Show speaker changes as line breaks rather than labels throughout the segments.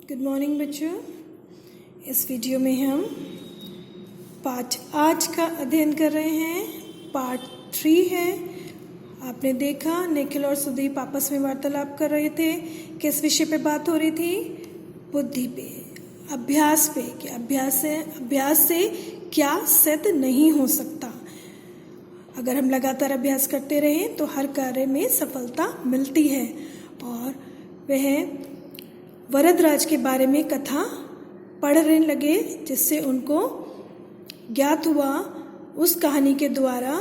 Good morning बच्चों। इस video में हम पाठ 8 का अध्ययन कर रहे हैं। पार्ट 3 है। आपने देखा निखिल और सुदीप आपस में वार्तालाप कर रहे थे। किस विषय पे बात हो रही थी? बुद्धि पे, अभ्यास पे कि अभ्यास से क्या सिद्ध नहीं हो सकता। अगर हम लगातार अभ्यास करते रहें तो हर कार्य में सफलता मिलती है। और वह वरदराज के बारे में कथा पढ़ने लगे, जिससे उनको ज्ञात हुआ उस कहानी के द्वारा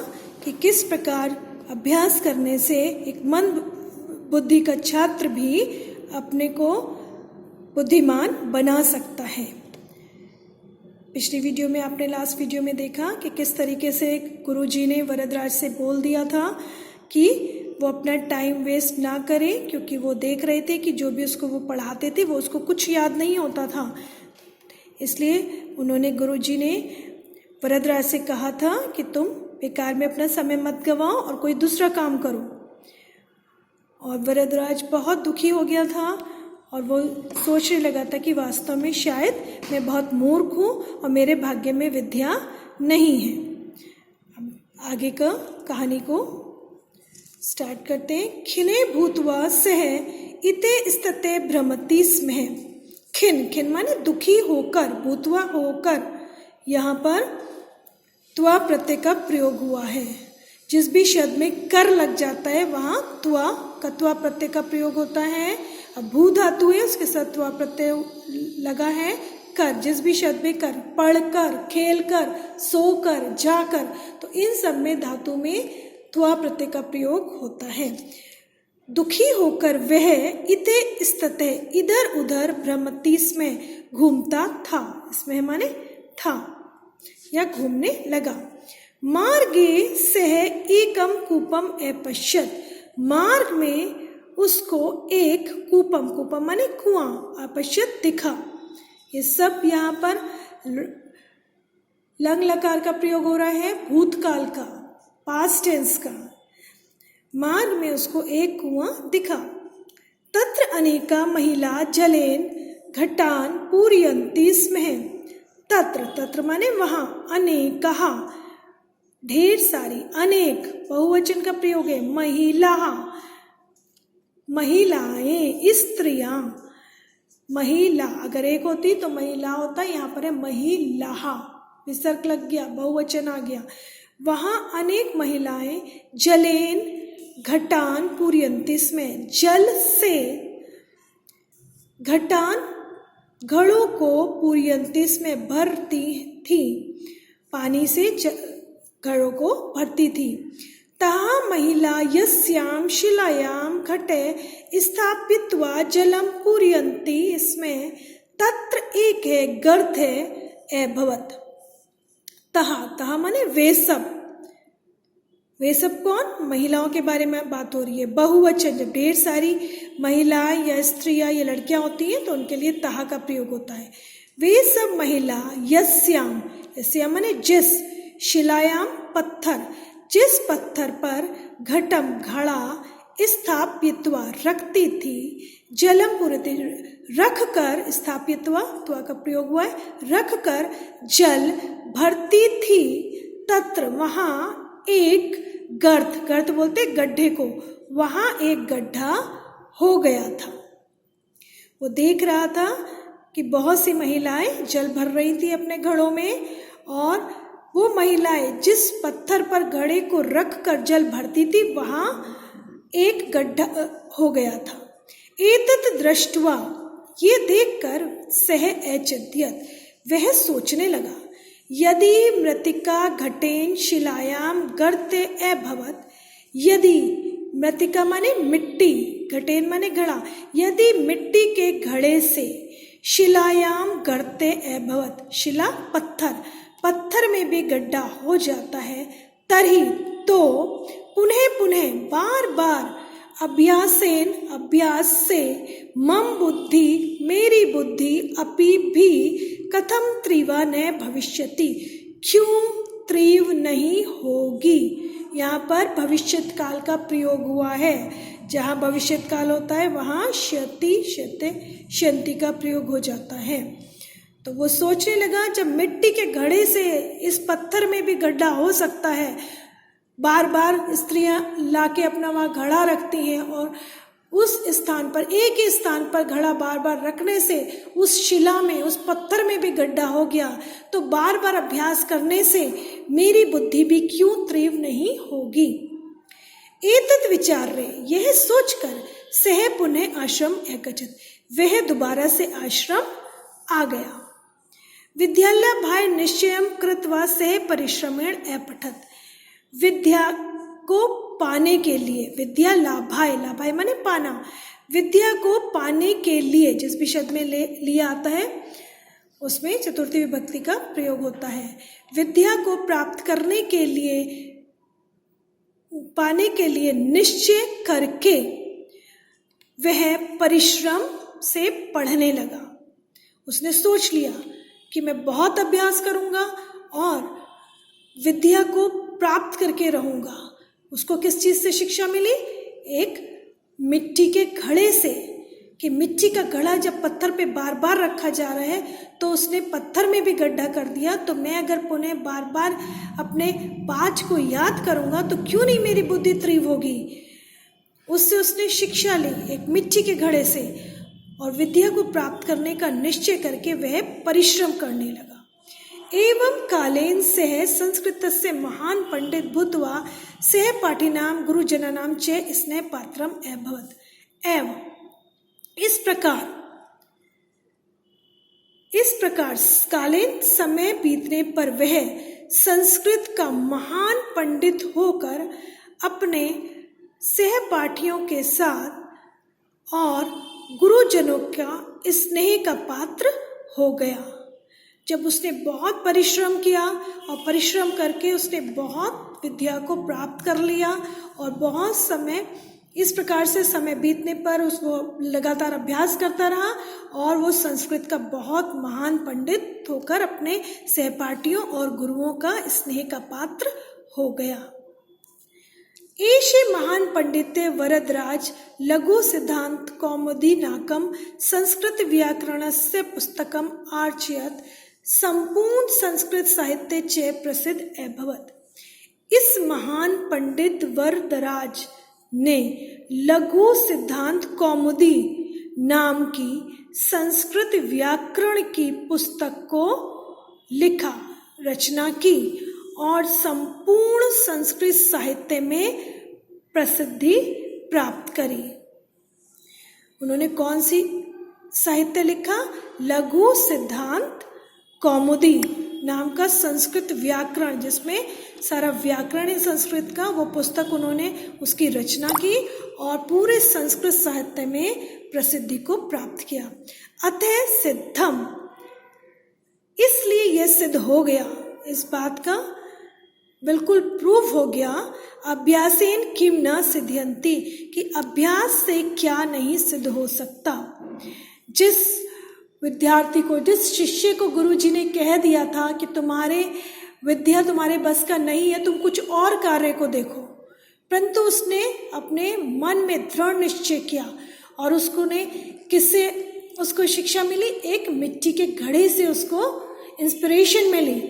कि किस प्रकार अभ्यास करने से एक मंद बुद्धि का छात्र भी अपने को बुद्धिमान बना सकता है। पिछली वीडियो में आपने लास्ट वीडियो में देखा कि किस तरीके से गुरुजी ने वरदराज से बोल दिया था कि वो अपना टाइम वेस्ट ना करे, क्योंकि वो देख रहे थे कि जो भी उसको वो पढ़ाते थे वो उसको कुछ याद नहीं होता था। इसलिए उन्होंने गुरुजी ने वरदराज से कहा था कि तुम बेकार में अपना समय मत गवाओ और कोई दूसरा काम करो। और वरदराज बहुत दुखी हो गया था और वो सोचने लगा था कि वास्तव में शायद मैं बहुत मूर्ख हूँ और मेरे भाग्य में विद्या नहीं है। अब आगे का कहानी को स्टार्ट करते हैं। खिने भूतवा सह इते स्तते भ्रमति स्म। खिन माने दुखी होकर, भूतवा होकर। यहाँ पर त्वा प्रत्यय का प्रयोग हुआ है। जिस भी शब्द में कर लग जाता है वहाँ त्वा प्रत्यय का प्रयोग होता है। अब भू धातु है, उसके साथ त्वा प्रत्यय लगा है कर। जिस भी शब्द में कर, पढ़कर, खेल कर, सोकर, जाकर, तो इन सब में धातु में त्वा प्रत्यय का प्रयोग होता है। दुखी होकर वह इते स्तते इधर उधर भ्रमति स्म घूमता था। इसमें माने था या घूमने लगा। मार्गे सह एकम कूपम अपश्यत। मार्ग में उसको एक कूपम माने कुआं, अपश्यत दिखा। ये सब यहाँ पर लंग लकार का प्रयोग हो रहा है, भूतकाल का, पास्ट टेंस का। मार्ग में उसको एक कुआं दिखा। तत्र अनेका महिला जलेन घटान पूरयन्ति स्म। तत्र माने वहां, अनेकहा ढेर सारी, अनेक बहुवचन का प्रयोग है। महिलाएं, स्त्रियां। महिला अगर एक होती तो महिला होता, यहाँ पर है महिला, विसर्ग लग गया, बहुवचन आ गया। वहां अनेक महिलाएं जलेन घटान पूरयन्ति स्म। जल से घटान, घड़ों को, पूरयन्ति स्म भरती थी, पानी से घड़ों को भरती थी। तहा महिला यस्याम शिलायाम घटे स्थापित्वा जलम पूरयन्ति स्म तत्र एक है गर्थ है अभवत। तहा माने वे सब कौन? महिलाओं के बारे में बात हो रही है। बहुवचन, जब ढेर सारी महिलाएं या स्त्रियां या लड़कियां होती हैं तो उनके लिए तहा का प्रयोग होता है। वे सब महिला यस्याम माने जिस, शिलायाम पत्थर, जिस पत्थर पर घटम घड़ा स्थापित्वा रखती थी, जलम पूरयन्ति रख कर, स्थापित्वा त्वा का प्रयोग हुआ है, रख कर जल भरती थी। तत्र वहां एक गर्त बोलते गड्ढे को, वहां एक गड्ढा हो गया था। वो देख रहा था कि बहुत सी महिलाएं जल भर रही थी अपने घड़ों में, और वो महिलाएं जिस पत्थर पर घड़े को रख कर जल भरती थी वहां एक गड्ढा हो गया था। एतत् दृष्ट्वा, ये देखकर सह अचिंत्यत, वह सोचने लगा, यदि मृतिका घटेन शिलायाम गर्ते अभवत। यदि मृतिका माने मिट्टी, घटेन माने घड़ा, यदि मिट्टी के घड़े से शिलायाम गर्ते अभवत, शिला पत्थर में भी गड्ढा हो जाता है, तरी तो पुनः बार बार अभ्यास से मम बुद्धि, मेरी बुद्धि, अपि भी कथम त्रिवा न भविष्यति, क्यों त्रिव नहीं होगी। यहाँ पर भविष्यत काल का प्रयोग हुआ है। जहाँ भविष्यत काल होता है वहाँ क्षति क्षते शंति का प्रयोग हो जाता है। तो वो सोचने लगा, जब मिट्टी के घड़े से इस पत्थर में भी गड्ढा हो सकता है, बार बार स्त्रियां लाके अपना वहाँ घड़ा रखती हैं और उस स्थान पर, एक ही स्थान पर घड़ा बार बार रखने से उस शिला में, उस पत्थर में भी गड्ढा हो गया, तो बार बार अभ्यास करने से मेरी बुद्धि भी क्यों तीव्र नहीं होगी। एतत् विचार्य, यह सोचकर सह पुनः आश्रम अगच्छत्, वह दोबारा से आश्रम आ गया। विद्यालभाय निश्चयं कृत्वा सह परिश्रमेण अपठत्, विद्या को पाने के लिए, विद्या लाभाय, लाभाय माने पाना, विद्या को पाने के लिए जिस भी शब्द में लिया आता है उसमें चतुर्थी विभक्ति का प्रयोग होता है। विद्या को प्राप्त करने के लिए, पाने के लिए निश्चय करके वह परिश्रम से पढ़ने लगा। उसने सोच लिया कि मैं बहुत अभ्यास करूंगा और विद्या को प्राप्त करके रहूंगा। उसको किस चीज से शिक्षा मिली? एक मिट्टी के घड़े से, कि मिट्टी का घड़ा जब पत्थर पे बार बार रखा जा रहा है तो उसने पत्थर में भी गड्ढा कर दिया, तो मैं अगर पुनः बार बार अपने पाठ को याद करूंगा तो क्यों नहीं मेरी बुद्धि तीव्र होगी। उससे उसने शिक्षा ली एक मिट्टी के घड़े से और विद्या को प्राप्त करने का निश्चय करके वह परिश्रम करने लगा। एवं कालेन सह संस्कृतस्य महान पंडित भूत्वा सह पाठिनां गुरुजनानां च स्नेह पात्रम अभवत्। एवं इस प्रकार कालीन समय बीतने पर वह संस्कृत का महान पंडित होकर अपने सहपाठियों के साथ और गुरुजनों का स्नेह का पात्र हो गया। जब उसने बहुत परिश्रम किया और परिश्रम करके उसने बहुत विद्या को प्राप्त कर लिया और बहुत समय, इस प्रकार से समय बीतने पर उसको लगातार अभ्यास करता रहा और वो संस्कृत का बहुत महान पंडित होकर अपने सहपाठियों और गुरुओं का स्नेह का पात्र हो गया। एषे महान पंडिते वरदराज लघु सिद्धांत कौमुदी नाकम संस्कृत व्याकरणस्य पुस्तकम आर्चयत्, संपूर्ण संस्कृत साहित्य च प्रसिद्ध अभवत्। इस महान पंडित वरदराज ने लघु सिद्धांत कौमुदी नाम की संस्कृत व्याकरण की पुस्तक को लिखा, रचना की और संपूर्ण संस्कृत साहित्य में प्रसिद्धि प्राप्त करी। उन्होंने कौन सी साहित्य लिखा? लघु सिद्धांत कौमुदी नाम का संस्कृत व्याकरण, जिसमें सारा व्याकरण है संस्कृत का, वो पुस्तक उन्होंने उसकी रचना की और पूरे संस्कृत साहित्य में प्रसिद्धि को प्राप्त किया। अतः सिद्धम, इसलिए यह सिद्ध हो गया, इस बात का बिल्कुल प्रूफ हो गया, अभ्यासेन किम न सिद्ध्यन्ति, कि अभ्यास से क्या नहीं सिद्ध हो सकता। जिस विद्यार्थी को, जिस शिष्य को गुरुजी ने कह दिया था कि तुम्हारे विद्या तुम्हारे बस का नहीं है, तुम कुछ और कार्य को देखो, परंतु उसने अपने मन में दृढ़ निश्चय किया और उसको शिक्षा मिली, एक मिट्टी के घड़े से उसको इंस्पिरेशन मिली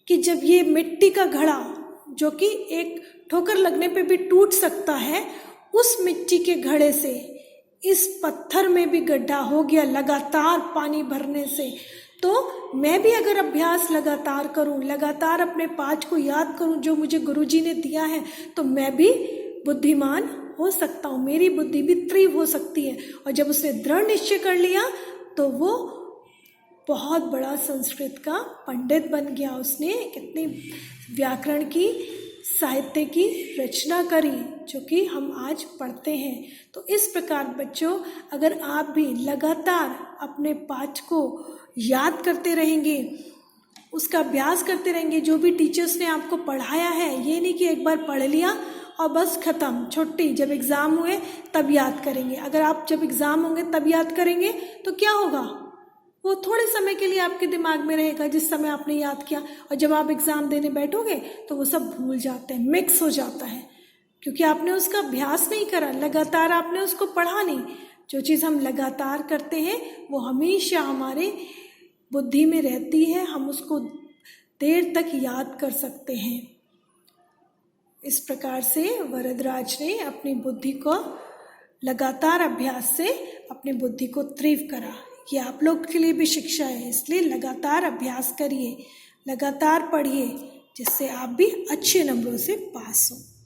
कि जब ये मिट्टी का घड़ा, जो कि एक ठोकर लगने पे भी टूट सकता है, उस मिट्टी के घड़े से इस पत्थर में भी गड्ढा हो गया लगातार पानी भरने से, तो मैं भी अगर अभ्यास लगातार करूं, लगातार अपने पाठ को याद करूं जो मुझे गुरुजी ने दिया है, तो मैं भी बुद्धिमान हो सकता हूं, मेरी बुद्धि भी तीव्र हो सकती है। और जब उसने दृढ़ निश्चय कर लिया तो वो बहुत बड़ा संस्कृत का पंडित बन गया। उसने कितनी व्याकरण की, साहित्य की रचना करी जो कि हम आज पढ़ते हैं। तो इस प्रकार बच्चों, अगर आप भी लगातार अपने पाठ को याद करते रहेंगे, उसका अभ्यास करते रहेंगे, जो भी टीचर्स ने आपको पढ़ाया है, ये नहीं कि एक बार पढ़ लिया और बस खत्म, छुट्टी, जब एग्ज़ाम हुए तब याद करेंगे। अगर आप जब एग्ज़ाम होंगे तब याद करेंगे तो क्या होगा, वो थोड़े समय के लिए आपके दिमाग में रहेगा जिस समय आपने याद किया, और जब आप एग्ज़ाम देने बैठोगे तो वो सब भूल जाते हैं, मिक्स हो जाता है। क्योंकि आपने उसका अभ्यास नहीं करा, लगातार आपने उसको पढ़ा नहीं। जो चीज़ हम लगातार करते हैं वो हमेशा हमारे बुद्धि में रहती है, हम उसको देर तक याद कर सकते हैं। इस प्रकार से वरदराज ने अपनी बुद्धि को लगातार अभ्यास से अपनी बुद्धि को तीव्र करा। ये आप लोग के लिए भी शिक्षा है, इसलिए लगातार अभ्यास करिए, लगातार पढ़िए, जिससे आप भी अच्छे नंबरों से पास हो।